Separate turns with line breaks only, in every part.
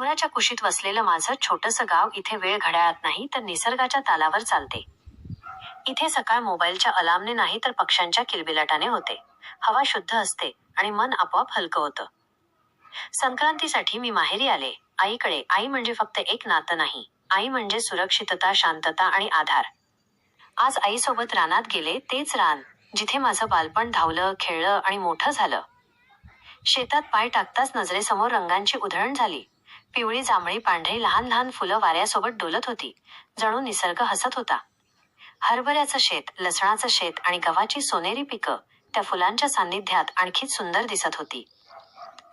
डोंगराच्या कुशीत वसलेलं माझं छोटंसं गाव इथे वेळ घड्याळात नाही तर निसर्गाच्या तालावर चालते. इथे सकाळ मोबाईलच्या अलार्मने नाही तर पक्ष्यांच्या किलबिलाटाने होते. हवा शुद्ध असते आणि मन आपोआप हलकं होतं. संक्रांतीसाठी मी माहेरी आले. आईकडे. आई म्हणजे फक्त एक नातं नाही. आई म्हणजे सुरक्षितता, शांतता आणि आधार. आज आईसोबत रानात गेले, तेच रान जिथे माझं बालपण धावलं, खेळलं आणि मोठं झालं. शेतात पाय टाकताच नजरेसमोर रंगांची उधळण झाली. पिवळी, जांभळी, पांढरी लहान लहान फुलं वाऱ्यासोबत डोलत होती. जणू निसर्ग हसत होता. हरभऱ्याचं शेत, लसणाचं शेत आणि गव्हाची सोनेरी पिकं त्या फुलांच्या सान्निध्यात आणखीच सुंदर दिसत होती.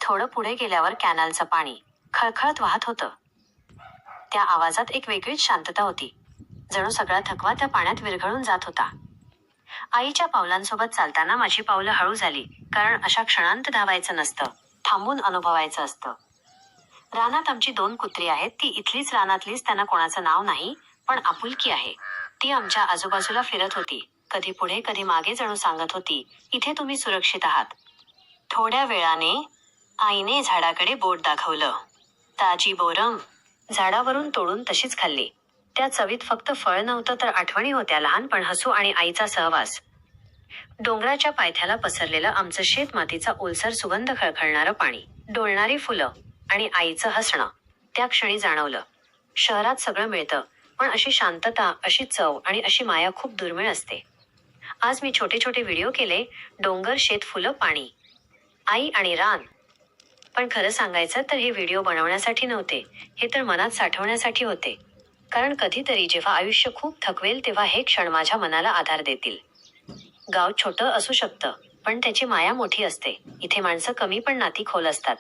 थोडं पुढे गेल्यावर कॅनलचं पाणी खळखळत वाहत होतं. त्या आवाजात एक वेगळीच शांतता होती. जणू सगळा थकवा त्या पाण्यात विरघळून जात होता. आईच्या पावलांसोबत चालताना माझी पावलं हळू झाली, कारण अशा क्षणांत धावायचं नसतं, थांबून अनुभवायचं असतं. रानात आमची 2 कुत्री आहेत. ती इथलीच, रानातलीच. त्यांना कोणाचं नाव नाही, पण आपुलकी आहे. ती आमच्या आजूबाजूला फिरत होती, कधी पुढे कधी मागे, जणू सांगत होती, इथे तुम्ही सुरक्षित आहात. थोड्या वेळाने आईने झाडाकडे बोट दाखवलं. ताजी बोरं झाडावरून तोडून तशीच खाल्ली. त्या चवीत फक्त फळ नव्हतं तर आठवणी होत्या, लहानपण, हसू आणि आईचा सहवास. डोंगराच्या पायथ्याला पसरलेलं आमचं शेत, मातीचा ओलसर सुगंध, खळखळणारं पाणी, डोलणारी फुलं आणि आईचं हसणं त्या क्षणी जाणवलं. शहरात सगळं मिळतं, पण अशी शांतता, अशी चव आणि अशी माया खूप दुर्मिळ असते. आज मी छोटे छोटे व्हिडिओ केले. डोंगर, शेत, फुलं, पाणी, आई आणि रान. पण खरं सांगायचं तर हे व्हिडिओ बनवण्यासाठी नव्हते. हे तर मनात साठवण्यासाठी होते. कारण कधीतरी जेव्हा आयुष्य खूप थकवेल तेव्हा हे क्षण माझ्या मनाला आधार देतील. गाव छोटं असू शकतं, पण त्याची माया मोठी असते. इथे माणसं कमी पण नाती खोल असतात.